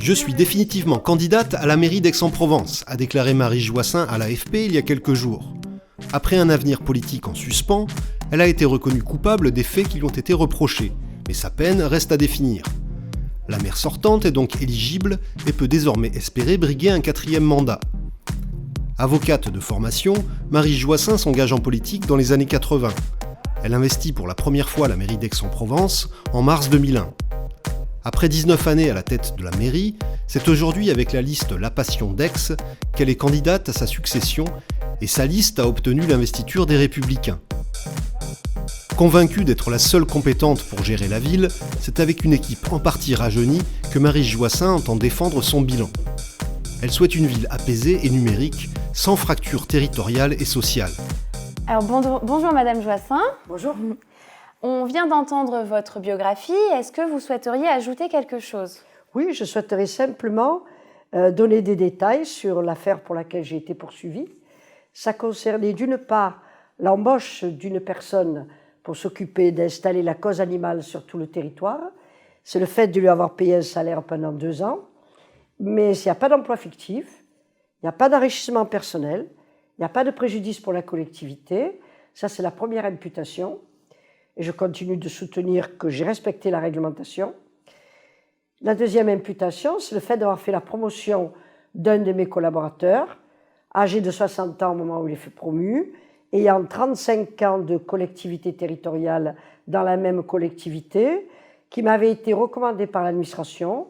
Je suis définitivement candidate à la mairie d'Aix-en-Provence, a déclaré Marie Joissaint à l'AFP il y a quelques jours. Après un avenir politique en suspens, elle a été reconnue coupable des faits qui lui ont été reprochés, mais sa peine reste à définir. La maire sortante est donc éligible et peut désormais espérer briguer un 4e mandat. Avocate de formation, Marie Joissaint s'engage en politique dans les années 80. Elle investit pour la première fois la mairie d'Aix-en-Provence en mars 2001. Après 19 années à la tête de la mairie, c'est aujourd'hui avec la liste La Passion d'Aix qu'elle est candidate à sa succession et sa liste a obtenu l'investiture des Républicains. Convaincue d'être la seule compétente pour gérer la ville, c'est avec une équipe en partie rajeunie que Marie Joissaint entend défendre son bilan. Elle souhaite une ville apaisée et numérique, sans fracture territoriale et sociale. Alors bonjour Madame Joissaint. Bonjour. On vient d'entendre votre biographie. Est-ce que vous souhaiteriez ajouter quelque chose? Oui, je souhaiterais simplement donner des détails sur l'affaire pour laquelle j'ai été poursuivie. Ça concernait d'une part l'embauche d'une personne pour s'occuper d'installer la cause animale sur tout le territoire. C'est le fait de lui avoir payé un salaire pendant 2 ans. Mais il n'y a pas d'emploi fictif, il n'y a pas d'enrichissement personnel, il n'y a pas de préjudice pour la collectivité. Ça, c'est la première imputation. Et je continue de soutenir que j'ai respecté la réglementation. La deuxième imputation, c'est le fait d'avoir fait la promotion d'un de mes collaborateurs, âgé de 60 ans au moment où il est fait promu, ayant 35 ans de collectivité territoriale dans la même collectivité, qui m'avait été recommandé par l'administration,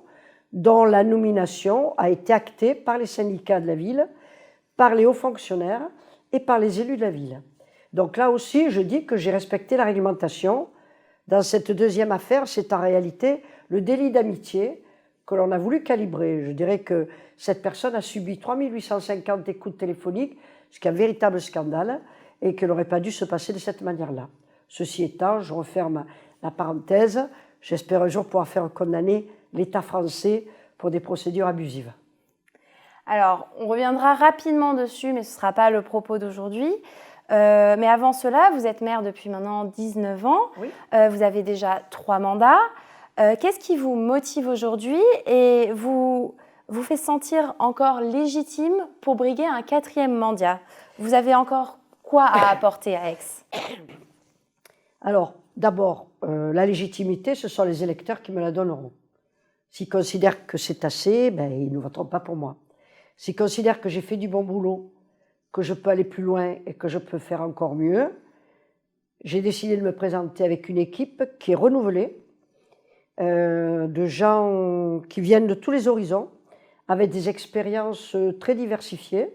dont la nomination a été actée par les syndicats de la ville, par les hauts fonctionnaires et par les élus de la ville. Donc là aussi, je dis que j'ai respecté la réglementation. Dans cette deuxième affaire, c'est en réalité le délit d'amitié que l'on a voulu calibrer. Je dirais que cette personne a subi 3850 écoutes téléphoniques, ce qui est un véritable scandale, et qu'elle n'aurait pas dû se passer de cette manière-là. Ceci étant, je referme la parenthèse. J'espère un jour pouvoir faire condamner l'État français pour des procédures abusives. Alors, on reviendra rapidement dessus, mais ce ne sera pas le propos d'aujourd'hui. Mais avant cela, vous êtes maire depuis maintenant 19 ans. Oui. Vous avez déjà 3 mandats. Qu'est-ce qui vous motive aujourd'hui et vous fait sentir encore légitime pour briguer un 4e mandat? Vous avez encore quoi à apporter à Aix? Alors, d'abord, la légitimité, ce sont les électeurs qui me la donneront. S'ils considèrent que c'est assez, ils ne voteront pas pour moi. S'ils considèrent que j'ai fait du bon boulot, que je peux aller plus loin et que je peux faire encore mieux, j'ai décidé de me présenter avec une équipe qui est renouvelée, de gens qui viennent de tous les horizons, avec des expériences très diversifiées,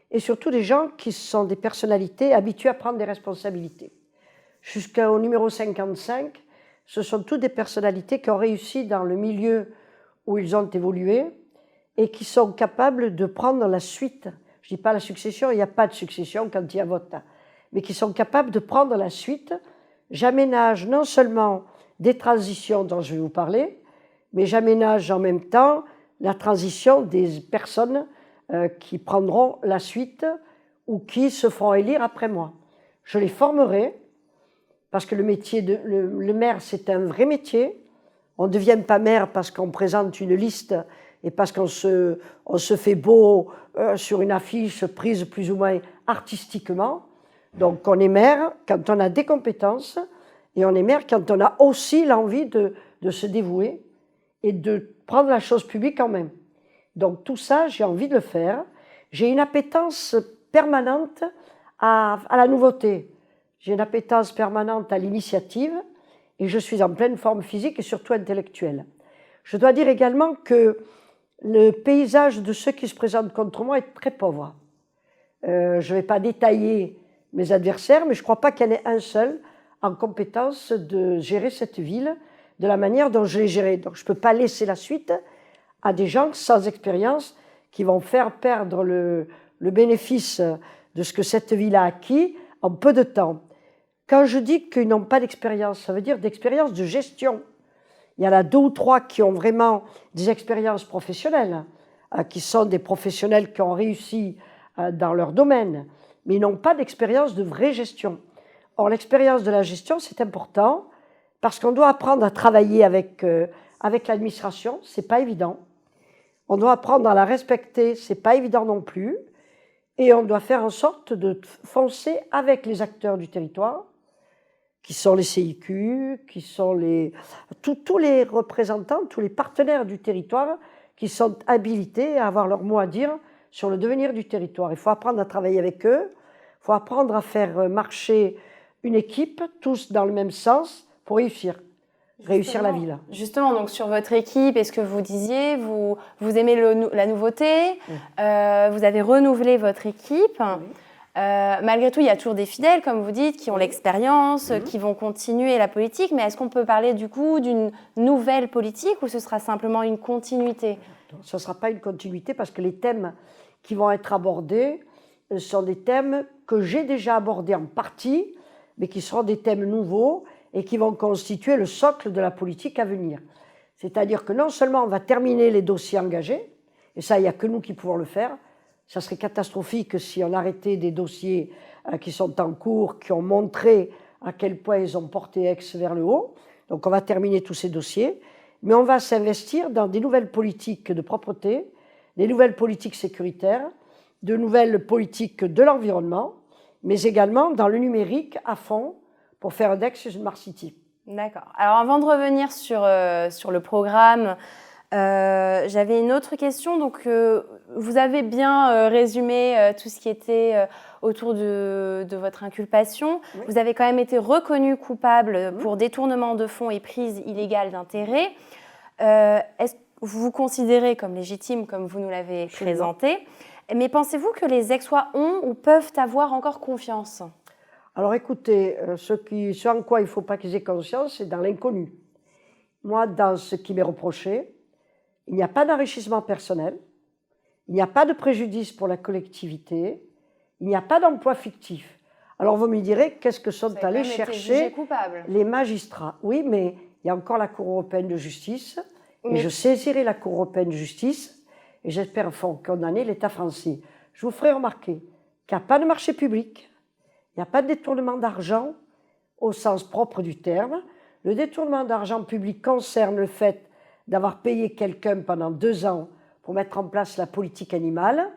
et surtout des gens qui sont des personnalités habituées à prendre des responsabilités. Jusqu'au numéro 55, ce sont toutes des personnalités qui ont réussi dans le milieu où ils ont évolué et qui sont capables de prendre la suite. Je ne dis pas la succession, il n'y a pas de succession quand il y a vote, mais qui sont capables de prendre la suite. J'aménage non seulement des transitions dont je vais vous parler, mais j'aménage en même temps la transition des personnes qui prendront la suite ou qui se feront élire après moi. Je les formerai, parce que le métier le maire, c'est un vrai métier. On ne devient pas maire parce qu'on présente une liste et parce qu'on se fait beau sur une affiche prise plus ou moins artistiquement. Donc on est maire quand on a des compétences et on est maire quand on a aussi l'envie de se dévouer et de prendre la chose publique en main. Donc tout ça, j'ai envie de le faire. J'ai une appétence permanente à la nouveauté. J'ai une appétence permanente à l'initiative et je suis en pleine forme physique et surtout intellectuelle. Je dois dire également que le paysage de ceux qui se présentent contre moi est très pauvre. Je ne vais pas détailler mes adversaires, mais je ne crois pas qu'il y en ait un seul en compétence de gérer cette ville de la manière dont je l'ai gérée. Donc je ne peux pas laisser la suite à des gens sans expérience qui vont faire perdre le bénéfice de ce que cette ville a acquis en peu de temps. Quand je dis qu'ils n'ont pas d'expérience, ça veut dire d'expérience de gestion. Il y en a 2 ou 3 qui ont vraiment des expériences professionnelles, qui sont des professionnels qui ont réussi dans leur domaine, mais ils n'ont pas d'expérience de vraie gestion. Or, l'expérience de la gestion, c'est important, parce qu'on doit apprendre à travailler avec l'administration, ce n'est pas évident. On doit apprendre à la respecter, c'est pas évident non plus. Et on doit faire en sorte de foncer avec les acteurs du territoire, qui sont les CIQ, qui sont tous les représentants, tous les partenaires du territoire qui sont habilités à avoir leur mot à dire sur le devenir du territoire. Il faut apprendre à travailler avec eux, il faut apprendre à faire marcher une équipe, tous dans le même sens, pour réussir la ville. Justement, donc sur votre équipe, est-ce que vous disiez, vous aimez la nouveauté, Oui. vous avez renouvelé votre équipe. Oui. Malgré tout, il y a toujours des fidèles, comme vous dites, qui ont l'expérience, qui vont continuer la politique. Mais est-ce qu'on peut parler du coup d'une nouvelle politique ou ce sera simplement une continuité? Ce ne sera pas une continuité parce que les thèmes qui vont être abordés sont des thèmes que j'ai déjà abordés en partie, mais qui seront des thèmes nouveaux et qui vont constituer le socle de la politique à venir. C'est-à-dire que non seulement on va terminer les dossiers engagés, et ça, il n'y a que nous qui pouvons le faire. Ça serait catastrophique si on arrêtait des dossiers qui sont en cours, qui ont montré à quel point ils ont porté Aix vers le haut. Donc on va terminer tous ces dossiers, mais on va s'investir dans des nouvelles politiques de propreté, des nouvelles politiques sécuritaires, de nouvelles politiques de l'environnement, mais également dans le numérique à fond pour faire d'Aix une Smart City. D'accord. Alors avant de revenir sur le programme, j'avais une autre question. Donc, vous avez bien résumé tout ce qui était autour de votre inculpation. Oui. Vous avez quand même été reconnu coupable pour détournement de fonds et prise illégale d'intérêts. Est-ce que vous vous considérez comme légitime, comme vous nous l'avez présenté, mais pensez-vous que les Aixois ont ou peuvent avoir encore confiance? Alors écoutez, ce en quoi il ne faut pas qu'ils aient conscience, c'est dans l'inconnu. Moi, dans ce qui m'est reproché, il n'y a pas d'enrichissement personnel, il n'y a pas de préjudice pour la collectivité, il n'y a pas d'emploi fictif. Alors vous me direz, qu'est-ce que sont allés chercher les magistrats? Oui, mais il y a encore la Cour européenne de justice, et je saisirai la Cour européenne de justice, et j'espère condamner l'État français. Je vous ferai remarquer qu'il n'y a pas de marché public, il n'y a pas de détournement d'argent au sens propre du terme. Le détournement d'argent public concerne le fait d'avoir payé quelqu'un pendant 2 ans pour mettre en place la politique animale.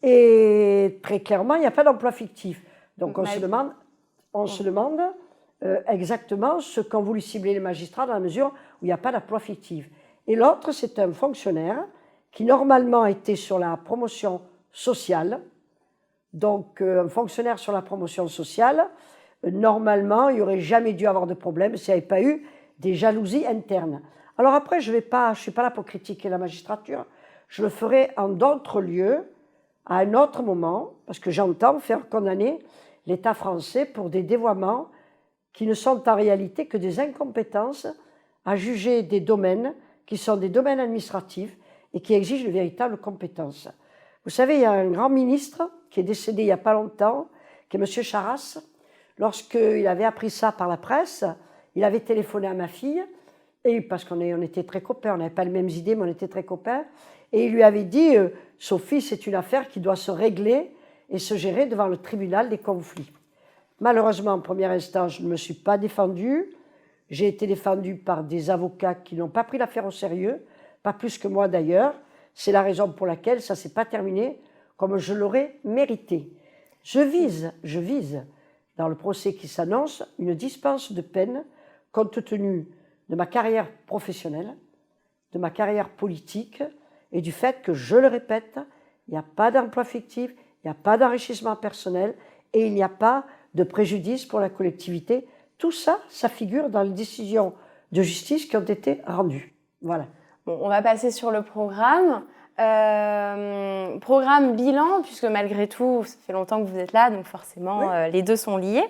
Et très clairement, il n'y a pas d'emploi fictif. Donc on se demande exactement ce qu'ont voulu cibler les magistrats dans la mesure où il n'y a pas d'emploi fictif. Et l'autre, c'est un fonctionnaire qui normalement était sur la promotion sociale. Donc un fonctionnaire sur la promotion sociale, normalement, il n'y aurait jamais dû avoir de problème s'il n'y avait pas eu des jalousies internes. Alors après, je ne suis pas là pour critiquer la magistrature, je le ferai en d'autres lieux, à un autre moment, parce que j'entends faire condamner l'État français pour des dévoiements qui ne sont en réalité que des incompétences à juger des domaines qui sont des domaines administratifs et qui exigent de véritables compétences. Vous savez, il y a un grand ministre qui est décédé il n'y a pas longtemps, qui est M. Charras. Lorsqu'il avait appris ça par la presse, il avait téléphoné à ma fille, et parce qu'on était très copains, on n'avait pas les mêmes idées, mais on était très copains, et il lui avait dit « Sophie, c'est une affaire qui doit se régler et se gérer devant le tribunal des conflits ». Malheureusement, en première instance, je ne me suis pas défendue. J'ai été défendue par des avocats qui n'ont pas pris l'affaire au sérieux, pas plus que moi d'ailleurs. C'est la raison pour laquelle ça ne s'est pas terminé comme je l'aurais mérité. Je vise, dans le procès qui s'annonce, une dispense de peine compte tenu de ma carrière professionnelle, de ma carrière politique et du fait que, je le répète, il n'y a pas d'emploi fictif, il n'y a pas d'enrichissement personnel et il n'y a pas de préjudice pour la collectivité. Tout ça, ça figure dans les décisions de justice qui ont été rendues. Voilà. Bon, on va passer sur le programme. Programme bilan, puisque malgré tout, ça fait longtemps que vous êtes là, donc forcément, les deux sont liés.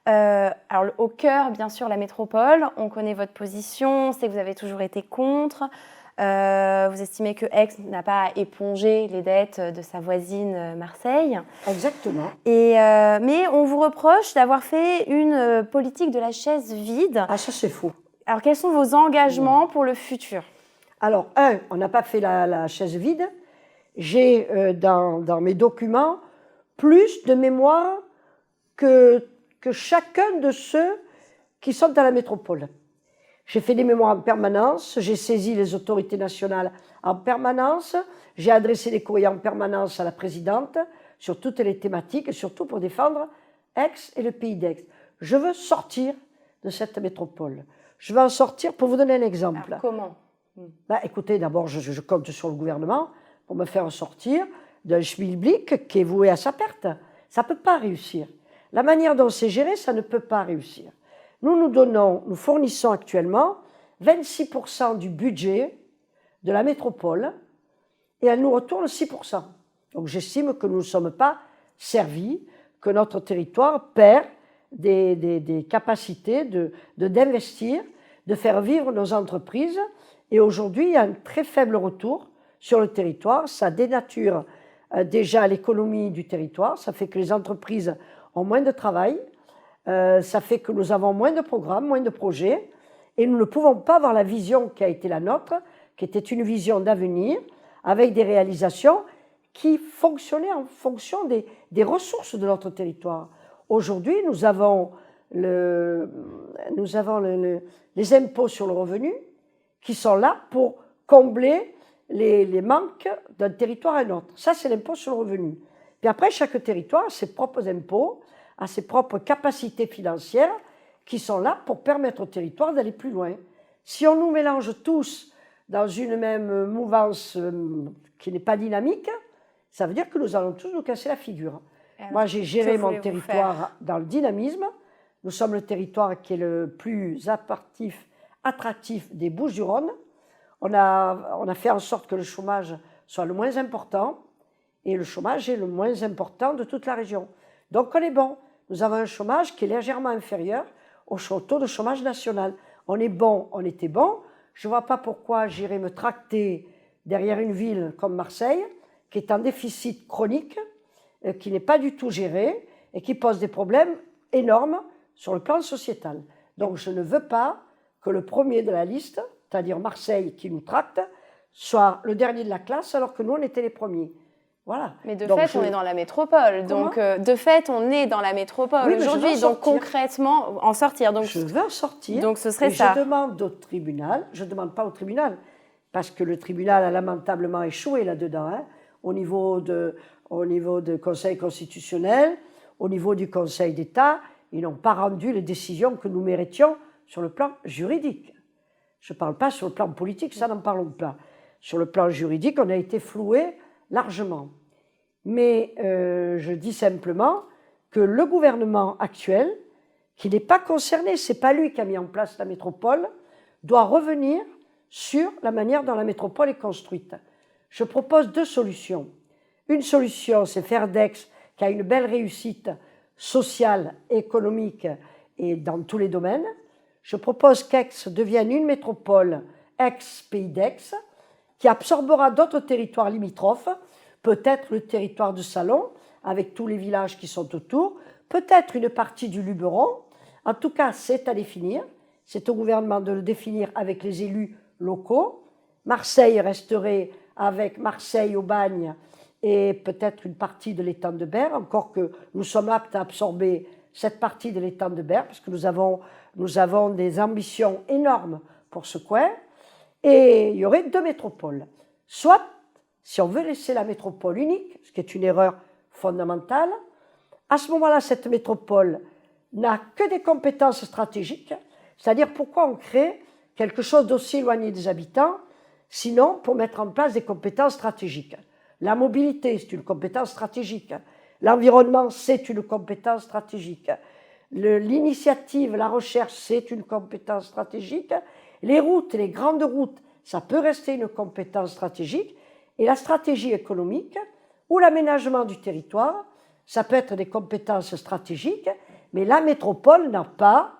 Alors, au cœur, bien sûr, la métropole. On connaît votre position, on sait que vous avez toujours été contre. Vous estimez que Aix n'a pas à éponger les dettes de sa voisine Marseille. Exactement. Mais on vous reproche d'avoir fait une politique de la chaise vide. Ah, ça c'est faux. Alors, quels sont vos engagements pour le futur ? Alors, on n'a pas fait la chaise vide. J'ai dans mes documents plus de mémoire que chacun de ceux qui sont à la métropole. J'ai fait des mémoires en permanence, j'ai saisi les autorités nationales en permanence, j'ai adressé des courriers en permanence à la présidente sur toutes les thématiques, et surtout pour défendre Aix et le pays d'Aix. Je veux sortir de cette métropole. Je veux en sortir pour vous donner un exemple. Alors, comment? Écoutez, d'abord, je compte sur le gouvernement pour me faire sortir d'un schmilblick qui est voué à sa perte. Ça ne peut pas réussir. La manière dont c'est géré, ça ne peut pas réussir. Nous fournissons actuellement 26% du budget de la métropole et elle nous retourne 6%. Donc j'estime que nous ne sommes pas servis, que notre territoire perd des capacités d'investir, de faire vivre nos entreprises. Et aujourd'hui, il y a un très faible retour sur le territoire. Ça dénature déjà l'économie du territoire. Ça fait que les entreprises ont moins de travail. Ça fait que nous avons moins de programmes, moins de projets. Et nous ne pouvons pas avoir la vision qui a été la nôtre, qui était une vision d'avenir, avec des réalisations qui fonctionnaient en fonction des ressources de notre territoire. Aujourd'hui, nous avons les impôts sur le revenu qui sont là pour combler les manques d'un territoire à un autre. Ça, c'est l'impôt sur le revenu. Puis après, chaque territoire a ses propres impôts, a ses propres capacités financières qui sont là pour permettre au territoire d'aller plus loin. Si on nous mélange tous dans une même mouvance qui n'est pas dynamique, ça veut dire que nous allons tous nous casser la figure. Alors, moi, j'ai géré mon territoire dans le dynamisme. Nous sommes le territoire qui est le plus attractif des Bouches-du-Rhône. On a fait en sorte que le chômage soit le moins important et le chômage est le moins important de toute la région. Donc on est bon. Nous avons un chômage qui est légèrement inférieur au taux de chômage national. On est bon, on était bon. Je ne vois pas pourquoi j'irais me tracter derrière une ville comme Marseille, qui est en déficit chronique, qui n'est pas du tout géré et qui pose des problèmes énormes sur le plan sociétal. Donc je ne veux pas que le premier de la liste, c'est-à-dire Marseille qui nous tracte, soit le dernier de la classe alors que nous on était les premiers. Voilà. Mais de fait, on est dans la métropole. Donc, de fait, on est dans la métropole aujourd'hui. Donc, concrètement, en sortir. Donc, je veux en sortir. Donc, ce serait ça. Je demande au tribunal, je ne demande pas au tribunal, parce que le tribunal a lamentablement échoué là-dedans, hein, au niveau du Conseil constitutionnel, au niveau du Conseil d'État. Ils n'ont pas rendu les décisions que nous méritions sur le plan juridique. Je ne parle pas sur le plan politique, ça n'en parlons pas. Sur le plan juridique, on a été floué largement. Mais je dis simplement que le gouvernement actuel, qui n'est pas concerné, ce n'est pas lui qui a mis en place la métropole, doit revenir sur la manière dont la métropole est construite. Je propose deux solutions. Une solution, c'est faire d'Aix, qui a une belle réussite sociale, économique et dans tous les domaines. Je propose qu'Aix devienne une métropole ex-Pays d'Aix, qui absorbera d'autres territoires limitrophes, peut-être le territoire de Salon, avec tous les villages qui sont autour, peut-être une partie du Luberon. En tout cas, c'est à définir. C'est au gouvernement de le définir avec les élus locaux. Marseille resterait avec Marseille-Aubagne et peut-être une partie de l'étang de Berre, encore que nous sommes aptes à absorber cette partie de l'étang de Berre, parce que nous avons des ambitions énormes pour ce coin. Et il y aurait deux métropoles. Soit, si on veut laisser la métropole unique, ce qui est une erreur fondamentale, à ce moment-là, cette métropole n'a que des compétences stratégiques, c'est-à-dire pourquoi on crée quelque chose d'aussi éloigné des habitants, sinon pour mettre en place des compétences stratégiques. La mobilité, c'est une compétence stratégique. L'environnement, c'est une compétence stratégique. L'initiative, la recherche, c'est une compétence stratégique. Les routes, les grandes routes, ça peut rester une compétence stratégique. Et la stratégie économique ou l'aménagement du territoire, ça peut être des compétences stratégiques, mais la métropole n'a pas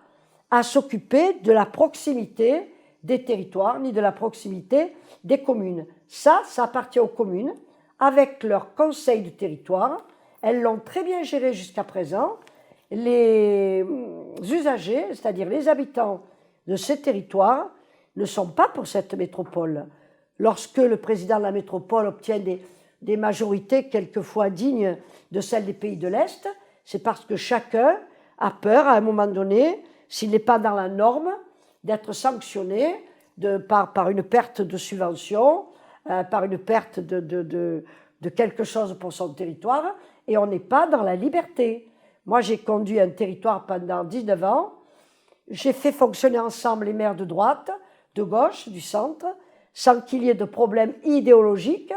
à s'occuper de la proximité des territoires ni de la proximité des communes. Ça appartient aux communes avec leur conseil de territoire. Elles l'ont très bien géré jusqu'à présent. Les usagers, c'est-à-dire les habitants de ces territoires, ne sont pas pour cette métropole. Lorsque le président de la métropole obtient des majorités quelquefois dignes de celles des pays de l'Est, c'est parce que chacun a peur, à un moment donné, s'il n'est pas dans la norme, d'être sanctionné par une perte de subvention, par une perte de quelque chose pour son territoire, et on n'est pas dans la liberté. Moi, j'ai conduit un territoire pendant 19 ans, j'ai fait fonctionner ensemble les maires de droite, de gauche, du centre, sans qu'il y ait de problème idéologique,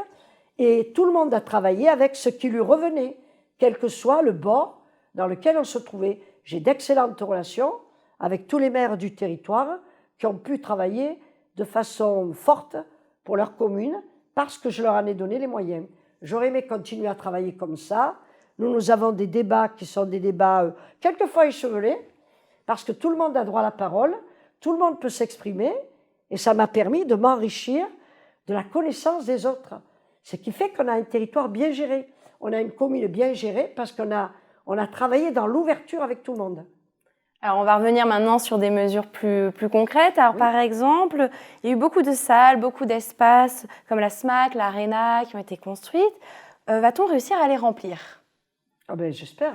et tout le monde a travaillé avec ce qui lui revenait, quel que soit le bord dans lequel on se trouvait. J'ai d'excellentes relations avec tous les maires du territoire qui ont pu travailler de façon forte pour leur commune parce que je leur en ai donné les moyens. J'aurais aimé continuer à travailler comme ça. Nous avons des débats qui sont des débats quelquefois échevelés parce que tout le monde a droit à la parole, tout le monde peut s'exprimer et ça m'a permis de m'enrichir de la connaissance des autres. Ce qui fait qu'on a un territoire bien géré. On a une commune bien gérée parce qu'on a travaillé dans l'ouverture avec tout le monde. Alors, on va revenir maintenant sur des mesures plus concrètes. Alors, par exemple, il y a eu beaucoup de salles, beaucoup d'espaces, comme la SMAC, l'Arena, qui ont été construites. Va-t-on réussir à les remplir? Ah ben, j'espère.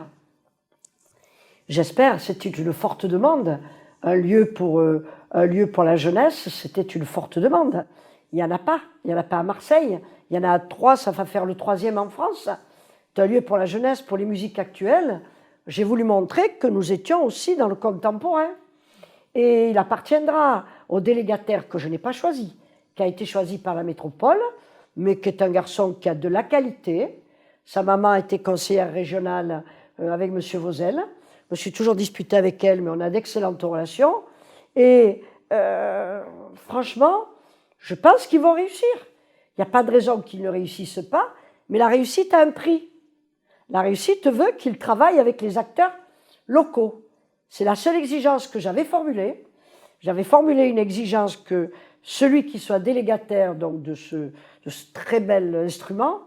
J'espère, c'était une forte demande. Un lieu pour la jeunesse, c'était une forte demande. Il n'y en a pas. Il n'y en a pas à Marseille. Il y en a 3, ça va faire le 3e en France. C'est un lieu pour la jeunesse, pour les musiques actuelles. J'ai voulu montrer que nous étions aussi dans le contemporain. Et il appartiendra au délégataire que je n'ai pas choisi, qui a été choisi par la métropole, mais qui est un garçon qui a de la qualité. Sa maman a été conseillère régionale avec M. Vauzel. Je me suis toujours disputé avec elle, mais on a d'excellentes relations. Et franchement, je pense qu'ils vont réussir. Il n'y a pas de raison qu'ils ne réussissent pas, mais la réussite a un prix. La réussite veut qu'ils travaillent avec les acteurs locaux. C'est la seule exigence que j'avais formulée. J'avais formulé une exigence que celui qui soit délégataire donc, de ce très bel instrument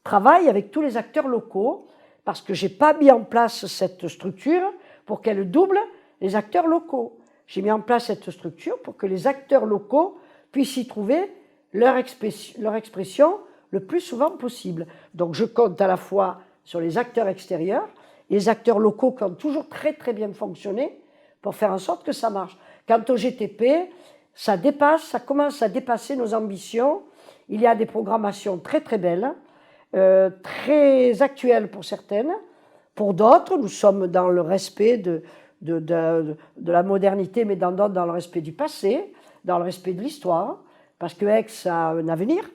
travaille avec tous les acteurs locaux, parce que je n'ai pas mis en place cette structure pour qu'elle double les acteurs locaux. J'ai mis en place cette structure pour que les acteurs locaux puissent y trouver leur expression le plus souvent possible. Donc je compte à la fois sur les acteurs extérieurs, les acteurs locaux qui ont toujours très très bien fonctionné pour faire en sorte que ça marche. Quant au GTP, ça commence à dépasser nos ambitions. Il y a des programmations très très belles, très actuelles pour certaines. Pour d'autres, nous sommes dans le respect de la modernité, mais dans d'autres, dans le respect du passé, dans le respect de l'histoire, parce que Aix a un avenir,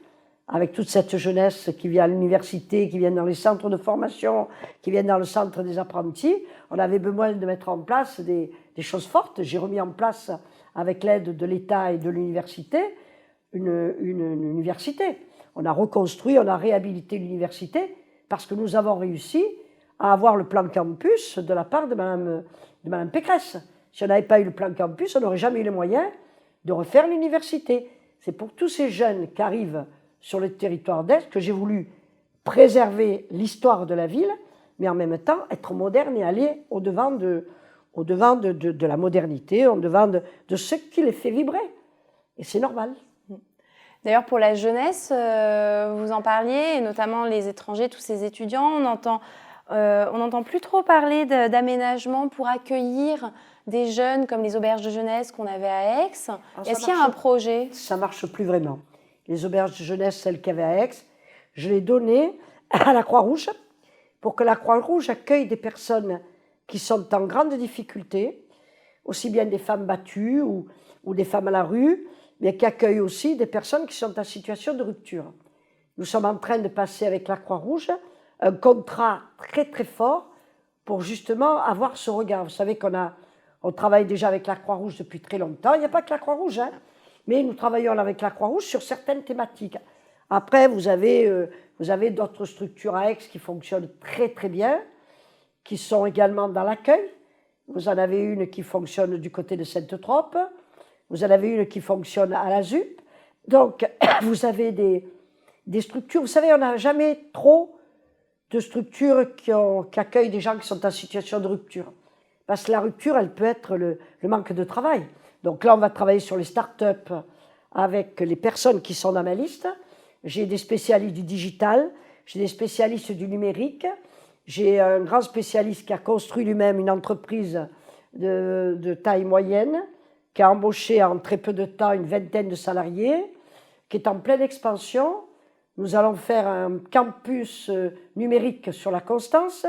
avec toute cette jeunesse qui vient à l'université, qui vient dans les centres de formation, qui vient dans le centre des apprentis. On avait besoin de mettre en place des choses fortes. J'ai remis en place, avec l'aide de l'État et de l'université, une université. On a reconstruit, on a réhabilité l'université parce que nous avons réussi à avoir le plan campus de la part de Mme Pécresse. Si on n'avait pas eu le plan campus, on n'aurait jamais eu les moyens de refaire l'université. C'est pour tous ces jeunes qui arrivent sur le territoire d'Aix que j'ai voulu préserver l'histoire de la ville, mais en même temps être moderne et aller au-devant de la modernité, au-devant de ce qui les fait vibrer. Et c'est normal. D'ailleurs, pour la jeunesse, vous en parliez, et notamment les étrangers, tous ces étudiants, on n'entend plus trop parler d'aménagement pour accueillir des jeunes comme les auberges de jeunesse qu'on avait à Aix. Est-ce qu'il y a un projet? Ça ne marche plus vraiment. Les auberges de jeunesse, celles qu'il y avait à Aix, je les donnais à la Croix-Rouge pour que la Croix-Rouge accueille des personnes qui sont en grande difficulté, aussi bien des femmes battues ou des femmes à la rue, mais qui accueillent aussi des personnes qui sont en situation de rupture. Nous sommes en train de passer avec la Croix-Rouge un contrat très très fort pour justement avoir ce regard. Vous savez on travaille déjà avec la Croix-Rouge depuis très longtemps. Il n'y a pas que la Croix-Rouge, hein, mais nous travaillons avec la Croix-Rouge sur certaines thématiques. Après, vous avez d'autres structures à Aix qui fonctionnent très très bien, qui sont également dans l'accueil. Vous en avez une qui fonctionne du côté de Sainte-Trope, vous en avez une qui fonctionne à la ZUP. Donc, vous avez des structures. Vous savez, on n'a jamais trop de structures qui accueillent des gens qui sont en situation de rupture. Parce que la rupture, elle peut être le manque de travail. Donc là, on va travailler sur les start-up avec les personnes qui sont dans ma liste. J'ai des spécialistes du digital, j'ai des spécialistes du numérique, j'ai un grand spécialiste qui a construit lui-même une entreprise de taille moyenne, qui a embauché en très peu de temps une vingtaine de salariés, qui est en pleine expansion. Nous allons faire un campus numérique sur la Constance,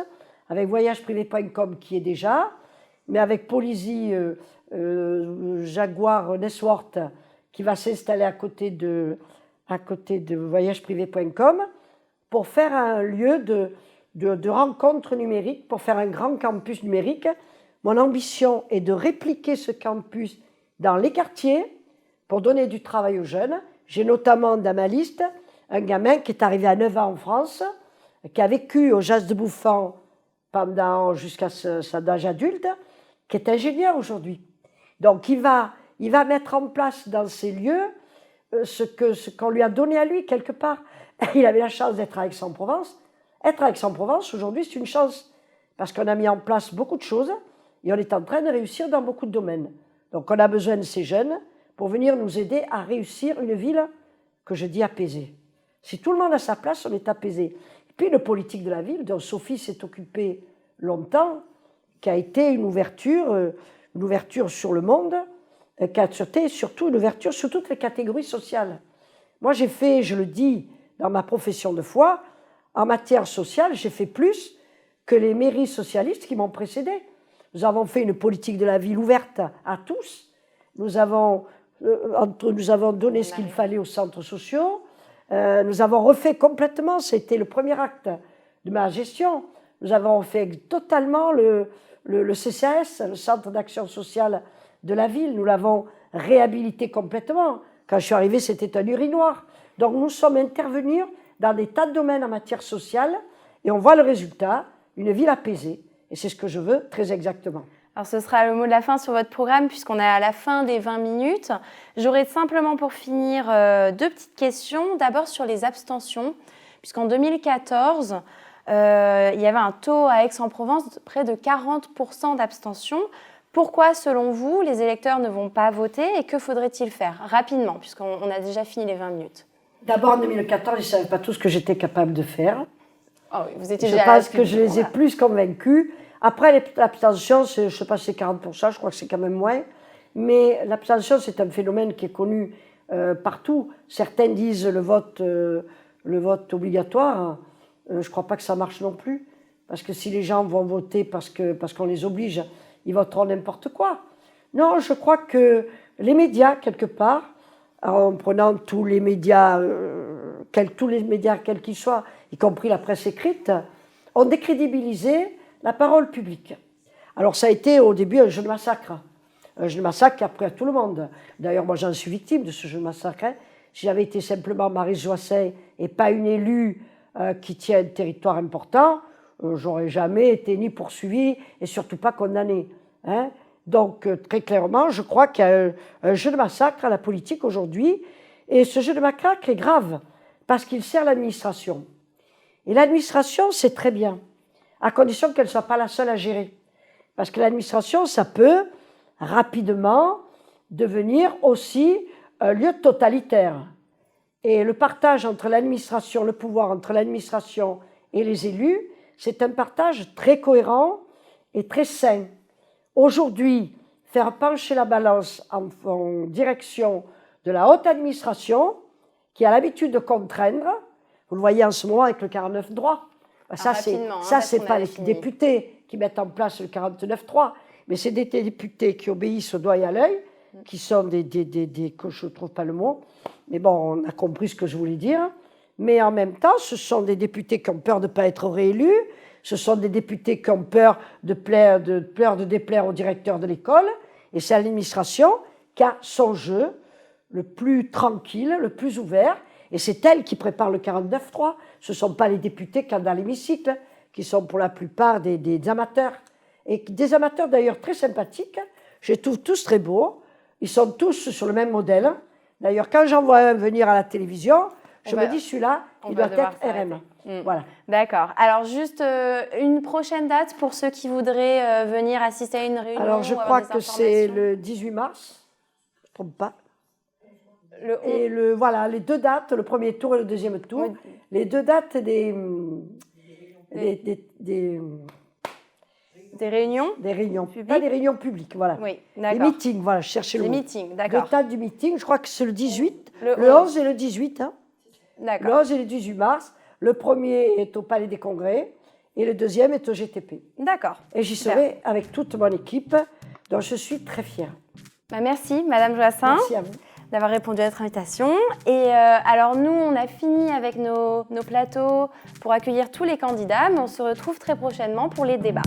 avec voyageprivé.com qui est déjà, mais avec Polizy Jaguar Nesworth qui va s'installer à côté de voyageprivé.com pour faire un lieu de rencontre numérique, pour faire un grand campus numérique. Mon ambition est de répliquer ce campus dans les quartiers pour donner du travail aux jeunes. J'ai notamment dans ma liste un gamin qui est arrivé à 9 ans en France, qui a vécu au Jas de Bouffant jusqu'à son âge adulte, qui est ingénieur aujourd'hui. Donc il va mettre en place dans ces lieux ce qu'on lui a donné à lui quelque part. Il avait la chance d'être à Aix-en-Provence. Être à Aix-en-Provence aujourd'hui, c'est une chance parce qu'on a mis en place beaucoup de choses et on est en train de réussir dans beaucoup de domaines. Donc on a besoin de ces jeunes pour venir nous aider à réussir une ville que je dis apaisée. Si tout le monde a sa place, on est apaisé. Et puis le politique de la ville, dont Sophie s'est occupée longtemps, qui a été une ouverture sur le monde, qui a été surtout une ouverture sur toutes les catégories sociales. Moi j'ai fait, je le dis dans ma profession de foi, en matière sociale, j'ai fait plus que les mairies socialistes qui m'ont précédé. Nous avons fait une politique de la ville ouverte à tous. Nous avons donné ce qu'il fallait aux centres sociaux. Nous avons refait complètement, c'était le premier acte de ma gestion, nous avons fait totalement le CCAS, le Centre d'Action Sociale de la ville, nous l'avons réhabilité complètement. Quand je suis arrivée, c'était un urinoir. Donc nous sommes intervenus dans des tas de domaines en matière sociale et on voit le résultat, une ville apaisée. Et c'est ce que je veux très exactement. Alors ce sera le mot de la fin sur votre programme puisqu'on est à la fin des 20 minutes. J'aurais simplement pour finir deux petites questions. D'abord sur les abstentions, puisqu'en 2014, il y avait un taux à Aix-en-Provence de près de 40% d'abstention. Pourquoi, selon vous, les électeurs ne vont pas voter et que faudrait-il faire rapidement, puisqu'on a déjà fini les 20 minutes? D'abord, en 2014, ils ne savaient pas tout ce que j'étais capable de faire. Oh oui, vous étiez je pense que je les ai plus convaincus. Après, l'abstention, je ne sais pas si c'est 40%, je crois que c'est quand même moins. Mais l'abstention, c'est un phénomène qui est connu partout. Certains disent le vote obligatoire. Je ne crois pas que ça marche non plus. Parce que si les gens vont voter parce qu'on les oblige, ils voteront n'importe quoi. Non, je crois que les médias, quelque part, en prenant tous les médias, quels qu'ils soient, y compris la presse écrite, ont décrédibilisé la parole publique. Alors ça a été au début un jeu de massacre. Un jeu de massacre qui a pris à tout le monde. D'ailleurs, moi j'en suis victime de ce jeu de massacre. Si j'avais été simplement Marie Joissin et pas une élue qui tient un territoire important, j'aurais jamais été ni poursuivie et surtout pas condamnée. Hein. Donc très clairement, je crois qu'il y a un jeu de massacre à la politique aujourd'hui. Et ce jeu de massacre est grave parce qu'il sert l'administration. Et l'administration, c'est très bien, à condition qu'elle ne soit pas la seule à gérer. Parce que l'administration, ça peut rapidement devenir aussi un lieu totalitaire. Et le partage entre l'administration, le pouvoir entre l'administration et les élus, c'est un partage très cohérent et très sain. Aujourd'hui, faire pencher la balance en direction de la haute administration, qui a l'habitude de contraindre, vous le voyez en ce moment avec le 49.3. Ça, c'est pas les députés qui mettent en place le 49.3, mais c'est des députés qui obéissent au doigt et à l'œil, qui sont des que je ne trouve pas le mot, mais bon, on a compris ce que je voulais dire. Mais en même temps, ce sont des députés qui ont peur de ne pas être réélus, ce sont des députés qui ont peur de déplaire au directeur de l'école, et c'est l'administration qui a son jeu le plus tranquille, le plus ouvert, et c'est elle qui prépare le 49.3. Ce ne sont pas les députés qui sont dans l'hémicycle, qui sont pour la plupart des amateurs. Et des amateurs d'ailleurs très sympathiques, je les trouve tous très beaux, ils sont tous sur le même modèle. D'ailleurs, quand j'en vois un venir à la télévision, je me dis celui-là, il doit être RM. Voilà. D'accord. Alors juste une prochaine date pour ceux qui voudraient venir assister à une réunion. Alors je crois que c'est le 18 mars, je ne me trompe pas. Et voilà, les deux dates, le premier tour et le deuxième tour, oui. Les deux dates des Des réunions? Des réunions Publiques? Pas des réunions publiques, voilà. Oui, Des d'accord. meetings, voilà, je cherchais le Des mot. meetings, d'accord. Le tas du meeting, je crois que c'est le 18, Le le 11 et le 18. Hein. Le D'accord. 11 et le 18 mars. Le premier est au Palais des Congrès et le deuxième est au GTP. D'accord. Et j'y Super. serai avec toute mon équipe, dont je suis très fière. Bah, merci, Madame Joassin, Merci à vous. d'avoir répondu à notre invitation. Et alors, nous, on a fini avec nos plateaux pour accueillir tous les candidats, mais on se retrouve très prochainement pour les débats.